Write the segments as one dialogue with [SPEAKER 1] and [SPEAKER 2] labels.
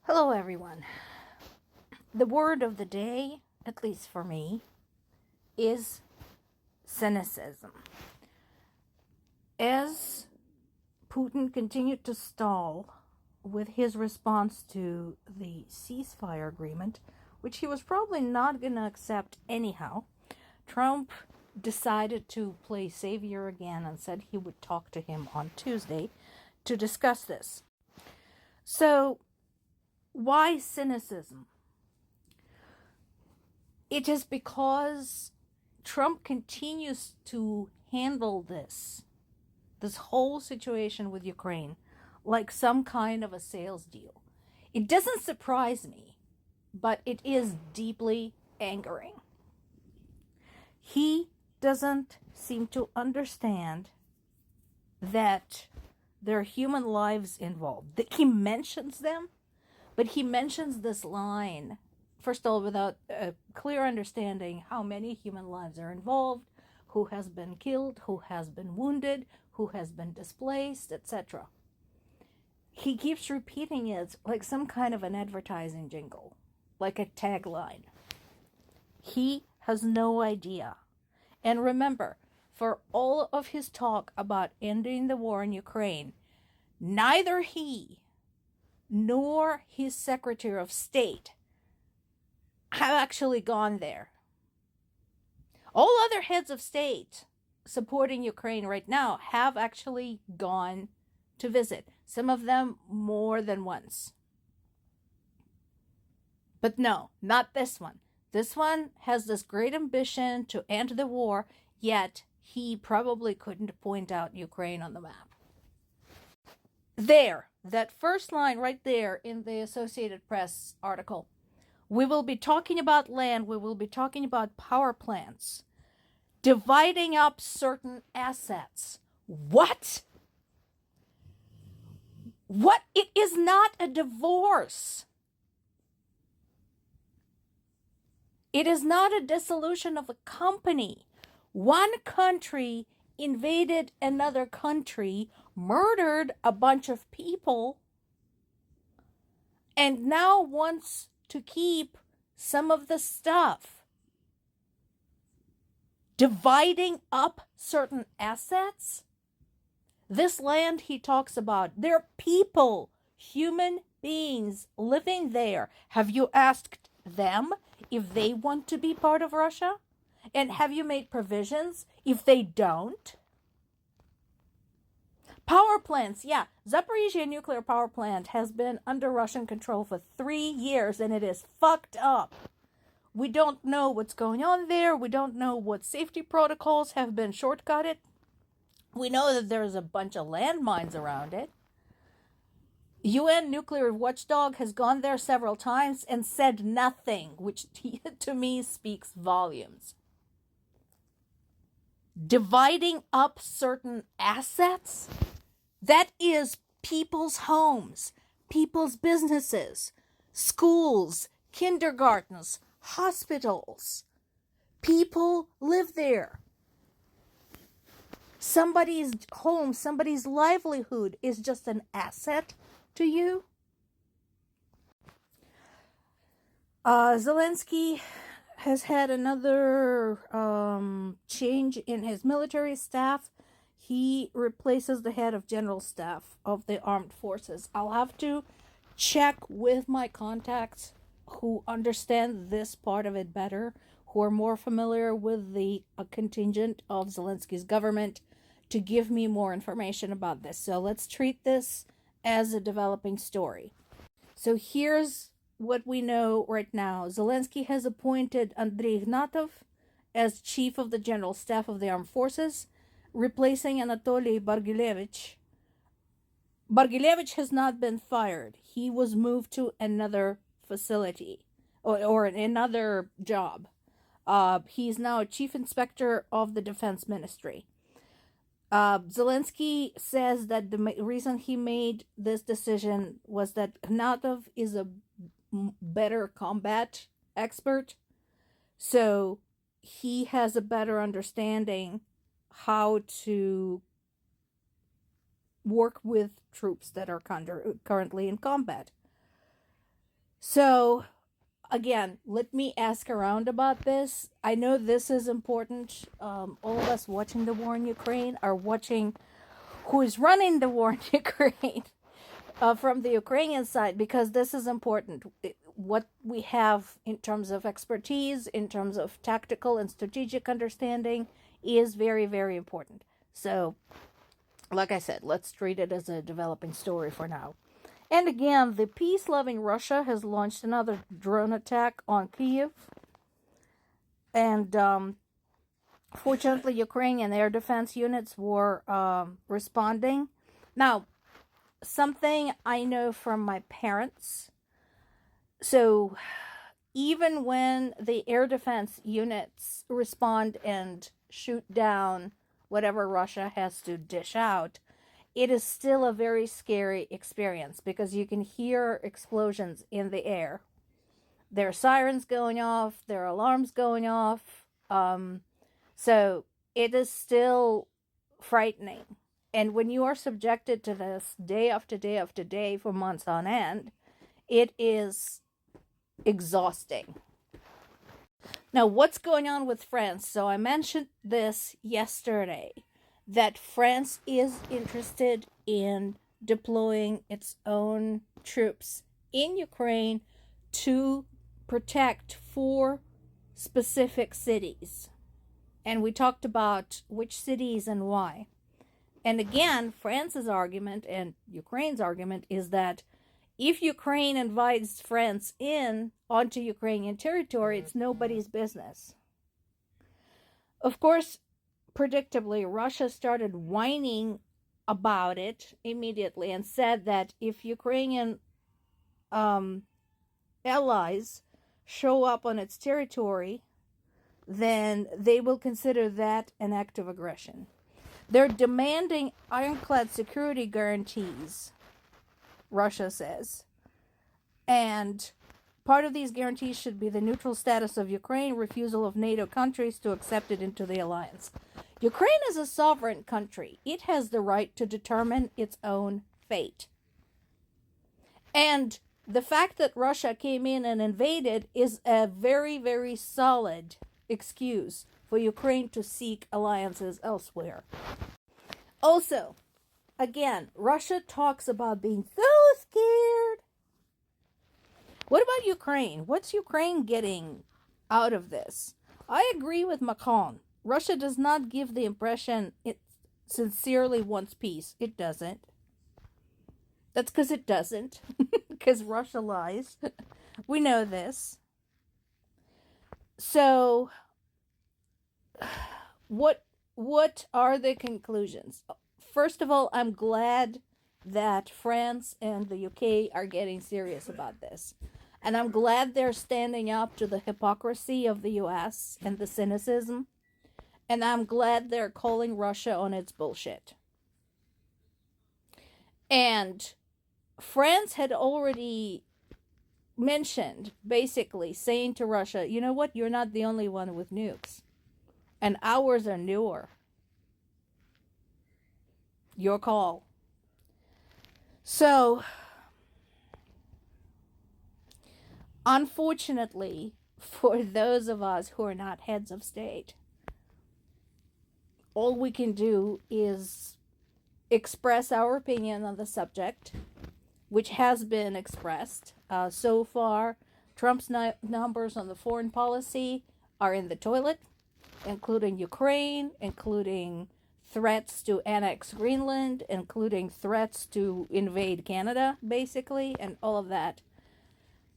[SPEAKER 1] Hello, everyone. The word of the day, at least for me, is cynicism. As Putin continued to stall with his response to the ceasefire agreement, which he was probably not going to accept anyhow, Trump decided to play savior again and said he would talk to him on Tuesday to discuss this. So, why cynicism? It is because Trump continues to handle this whole situation with Ukraine like some kind of a sales deal. It doesn't surprise me, but it is deeply angering. He doesn't seem to understand that there are human lives involved. He mentions them, but he mentions this line, first of all, without a clear understanding how many human lives are involved, who has been killed, who has been wounded, who has been displaced, etc. He keeps repeating it like some kind of an advertising jingle, like a tagline. He has no idea. And remember, for all of his talk about ending the war in Ukraine, neither he nor his Secretary of State have actually gone there. All other heads of state supporting Ukraine right now have actually gone to visit, some of them more than once. But no, not this one. This one has this great ambition to end the war, yet he probably couldn't point out Ukraine on the map. There, that first line right there in the Associated Press article. We will be talking about land, we will be talking about power plants, dividing up certain assets. What? What? It is not a divorce. It is not a dissolution of a company. One country invaded another country, murdered a bunch of people, and now wants to keep some of the stuff. Dividing up certain assets? This land he talks about, there are people, human beings living there. Have you asked them if they want to be part of Russia? And have you made provisions if they don't? Power plants, yeah. Zaporizhia nuclear power plant has been under Russian control for 3 years and it is fucked up. We don't know what's going on there. We don't know what safety protocols have been shortcutted. We know that there's a bunch of landmines around it. UN nuclear watchdog has gone there several times and said nothing, which to me speaks volumes. Dividing up certain assets? That is people's homes, people's businesses, schools, kindergartens, hospitals. People live there. Somebody's home, somebody's livelihood is just an asset to you. Zelensky has had another change in his military staff. He replaces the head of general staff of the armed forces. I'll have to check with my contacts who understand this part of it better, who are more familiar with the contingent of Zelensky's government, to give me more information about this. So let's treat this as a developing story. So here's what we know right now. Zelensky has appointed Andrei Ignatov as chief of the general staff of the armed forces, replacing Anatoly Bargilevich. Bargilevich has not been fired. He was moved to another facility or another job. He's now a chief inspector of the defense ministry. Zelensky says that the reason he made this decision was that Ignatov is a better combat expert, so he has a better understanding how to work with troops that are currently in combat. So, again, let me ask around about this. I know this is important. All of us watching the war in Ukraine are watching who is running the war in Ukraine from the Ukrainian side, because this is important. What we have in terms of expertise, in terms of tactical and strategic understanding, is very, very important. So, like I said, let's treat it as a developing story for now. And again, the peace-loving Russia has launched another drone attack on Kyiv. And fortunately, Ukrainian air defense units were responding. Now, something I know from my parents. So, even when the air defense units respond and shoot down whatever Russia has to dish out, it is still a very scary experience because you can hear explosions in the air. There are sirens going off, there are alarms going off. So it is still frightening. And when you are subjected to this day after day after day for months on end, it is exhausting. Now, what's going on with France? So I mentioned this yesterday, that France is interested in deploying its own troops in Ukraine to protect 4 specific cities. And we talked about which cities and why. And again, France's argument and Ukraine's argument is that if Ukraine invites France in onto Ukrainian territory, it's nobody's business. Of course, predictably, Russia started whining about it immediately and said that if Ukrainian allies show up on its territory, then they will consider that an act of aggression. They're demanding ironclad security guarantees, Russia says. And part of these guarantees should be the neutral status of Ukraine, refusal of NATO countries to accept it into the alliance. Ukraine is a sovereign country. It has the right to determine its own fate. And the fact that Russia came in and invaded is a very, very solid excuse for Ukraine to seek alliances elsewhere. Also, again, Russia talks about being so scared. What about Ukraine? What's Ukraine getting out of this? I agree with Macron. Russia does not give the impression it sincerely wants peace. It doesn't. That's because it doesn't. Because Russia lies. We know this. So, what are the conclusions? First of all, I'm glad that France and the UK are getting serious about this. And I'm glad they're standing up to the hypocrisy of the US and the cynicism. And I'm glad they're calling Russia on its bullshit. And France had already mentioned, basically, saying to Russia, you know what, you're not the only one with nukes. And ours are newer. Your call. So, unfortunately, for those of us who are not heads of state, all we can do is express our opinion on the subject, which has been expressed. So far, Trump's numbers on the foreign policy are in the toilet, including Ukraine, including threats to annex Greenland, including threats to invade Canada, basically, and all of that.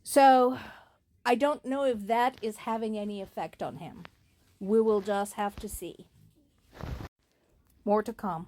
[SPEAKER 1] So, I don't know if that is having any effect on him. We will just have to see. More to come.